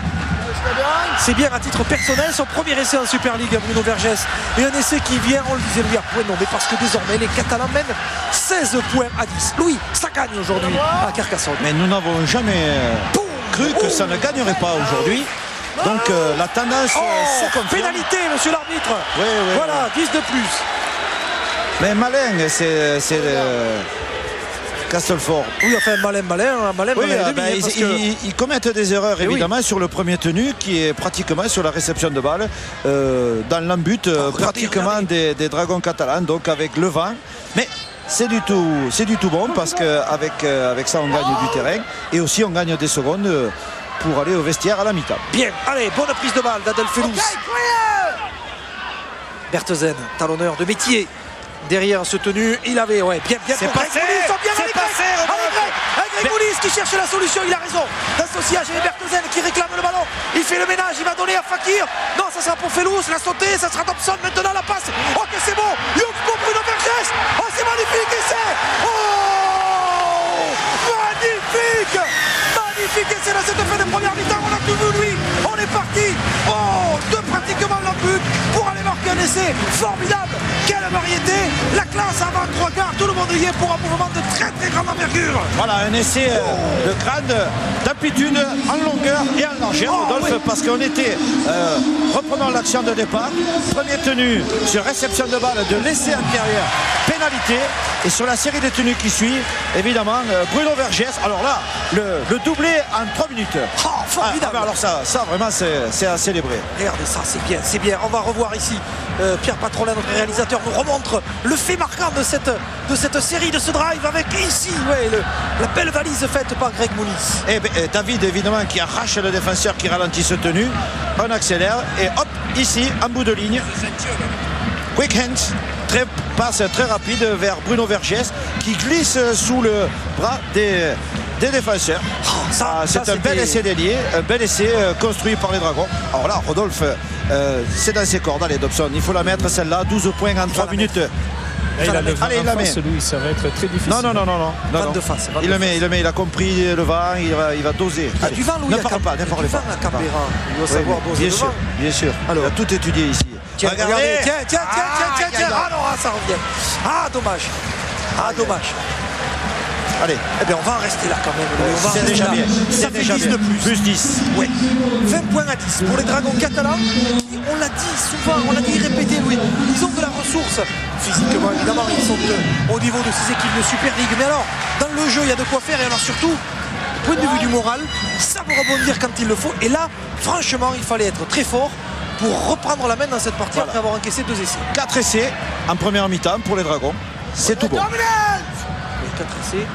C'est bien à titre personnel son premier essai en Super League, Bruno Vergès, et un essai qui vient, on le disait Louis, à point nommé parce que désormais les Catalans mènent 16 points à 10. Louis, ça gagne aujourd'hui à Carcassonne. Mais nous n'avons jamais cru que ça ne gagnerait pas aujourd'hui. Donc la tendance se confirme. Pénalité, monsieur l'arbitre. Oui, voilà, 10 de plus. Mais malin, c'est Castelfort. Oui, enfin, malin, Oui, demi, ils commettent des erreurs évidemment sur le premier tenu qui est pratiquement sur la réception de balle dans l'embut pratiquement des Dragons catalans, donc avec le vent. Mais c'est du tout bon parce qu'avec ça on gagne du terrain et aussi on gagne des secondes pour aller au vestiaire à la mi-temps. Bien, allez, bonne prise de balle d'Adel Felous. Berthezen, talonneur de métier. Derrière ce tenu, il avait, bien c'est passé, Greg Moulis qui cherche la solution, il a raison d'associer à Berthezen qui réclame le ballon, il fait le ménage, il va donner à Fakir, non ça sera pour Felous, la sautée, ça sera Dobson, maintenant la passe, ok c'est bon, Hughes pour Bruno Vergès, oh c'est magnifique essai, oh magnifique essai dans cette fin de première mi-temps, on a tout vu lui, on est parti, pratiquement l'embut pour aller marquer un essai formidable, quelle variété, la classe avant 3 quarts, tout le monde y est pour un mouvement de très très grande envergure. Voilà, un essai de grande d'amplitude en longueur et en largeur, Rodolphe, parce qu'on était, reprenons l'action de départ, premier tenu sur réception de balle de l'essai antérieur, pénalité, et sur la série de tenues qui suit, évidemment, Bruno Vergès, alors là, le doublé en 3 minutes. Formidable. Alors ça vraiment c'est à célébrer. Regardez ça, c'est bien. On va revoir ici Pierre Patrolin, notre réalisateur, nous remontre le fait marquant de cette série, de ce drive avec ici la belle valise faite par Greg Moulis. Et David évidemment qui arrache le défenseur qui ralentit ce tenu, on accélère et hop, ici en bout de ligne, quick hands, passe très rapide vers Bruno Vergès qui glisse sous le bras des défenseurs. C'est un bel essai délié, un bel essai construit par les Dragons. Alors là, Rodolphe, c'est dans ses cordes. Allez, Dobson, il faut la mettre celle-là, 12 points en 3 minutes. Il a le vent en face, Louis, ça va être très difficile. Non. De face, il le met, il a compris le vent, il va doser. Il y a du vent, Louis, ne parle pas, du vent à Canberra. Il doit savoir doser le vent. Bien sûr. Alors, il a tout étudié ici. Tiens, regardez. Tiens. Ah non, ça revient. Ah, dommage. Allez, on va en rester là quand même. C'est déjà bien. Ça fait 10 de plus. Plus 10. Ouais. 20 points à 10 pour les Dragons catalans. On l'a dit souvent, on l'a dit répété, Louis. Ils ont de la ressource. Physiquement, évidemment, ils sont au niveau de ces équipes de Super League. Mais alors, dans le jeu, il y a de quoi faire. Et alors surtout, du point de vue du moral, ça va rebondir quand il le faut. Et là, franchement, il fallait être très fort pour reprendre la main dans cette partie après avoir encaissé 2 essais. 4 essais en première mi-temps pour les Dragons. C'est tout bon. 4 essais,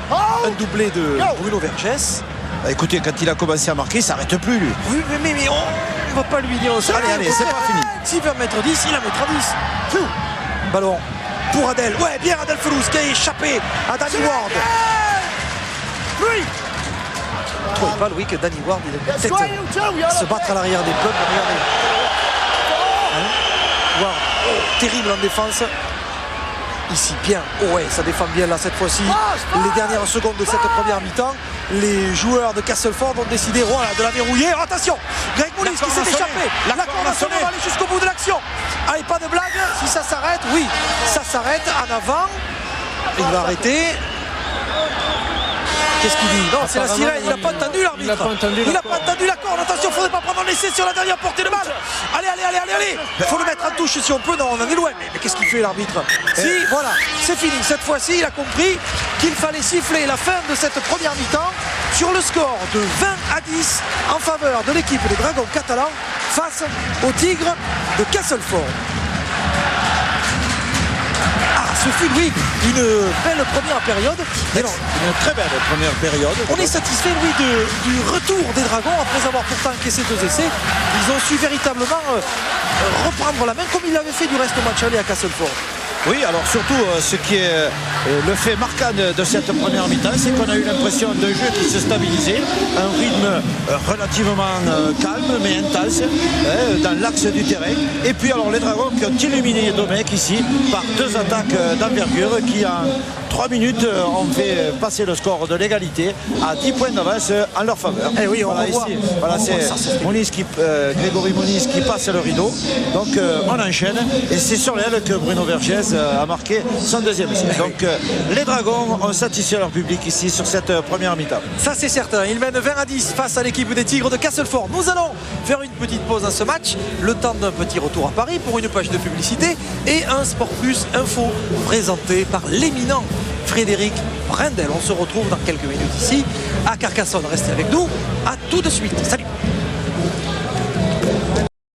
un doublé de Bruno Vergès. Écoutez, quand il a commencé à marquer, il ne s'arrête plus lui. Oui, mais on ne va pas lui dire. Allez, c'est pas fini. S'il veut mettre 10, il la mettra 10. Ballon pour Adel. Ouais, bien Adel Felous qui a échappé à Danny Ward. Louis. Ne trouvez pas, Louis, que Danny Ward, il a peut-être se battre à l'arrière des clubs. Regardez. Hein? Ward, terrible en défense. Ici, bien. Oh ouais, ça défend bien là cette fois-ci. Les dernières secondes de cette première mi-temps, les joueurs de Castleford ont décidé voilà, de la verrouiller. Oh, attention, Greg Moulis qui s'est échappé. La corde a sonné, on va aller jusqu'au bout de l'action. Allez, pas de blague. Si ça s'arrête, oui, ça s'arrête en avant. Il va arrêter. Qu'est-ce qu'il dit? Non, c'est la sirène, il n'a pas entendu l'arbitre. Il n'a pas entendu la corde. Attention, il ne faudrait pas prendre un essai sur la dernière portée de balle. Allez. Il faut le mettre en touche si on peut. Non, on en est loin. Mais qu'est-ce qu'il fait l'arbitre? Si, voilà, c'est fini. Cette fois-ci, il a compris qu'il fallait siffler la fin de cette première mi-temps sur le score de 20-10 en faveur de l'équipe des Dragons catalans face aux Tigres de Castleford. Ce fut, Louis, une belle première période. Une très belle première période. On est satisfait, Louis, du retour des Dragons après avoir pourtant encaissé 2 essais. Ils ont su véritablement reprendre la main comme ils l'avaient fait du reste au match aller à Castleford. Oui, alors surtout ce qui est le fait marquant de cette première mi-temps, c'est qu'on a eu l'impression d'un jeu qui se stabilisait, un rythme relativement calme mais intense dans l'axe du terrain. Et puis alors les Dragons qui ont illuminé Domecq ici par 2 attaques d'envergure qui en 3 minutes ont fait passer le score de l'égalité à 10 points d'avance en leur faveur. Et oui, on voilà, revoit. Ici, voilà, c'est Grégory Moniz qui passe le rideau. Donc on enchaîne et c'est sur l'aile que Bruno Vergès a marqué son 2e essai. Donc les Dragons ont satisfait leur public ici sur cette première mi-temps. Ça c'est certain, ils mènent 20-10 face à l'équipe des Tigres de Castleford. Nous allons faire une petite pause dans ce match, le temps d'un petit retour à Paris pour une page de publicité et un Sport Plus Info présenté par l'éminent Frédéric Brendel. On se retrouve dans quelques minutes ici à Carcassonne. Restez avec nous, à tout de suite. Salut.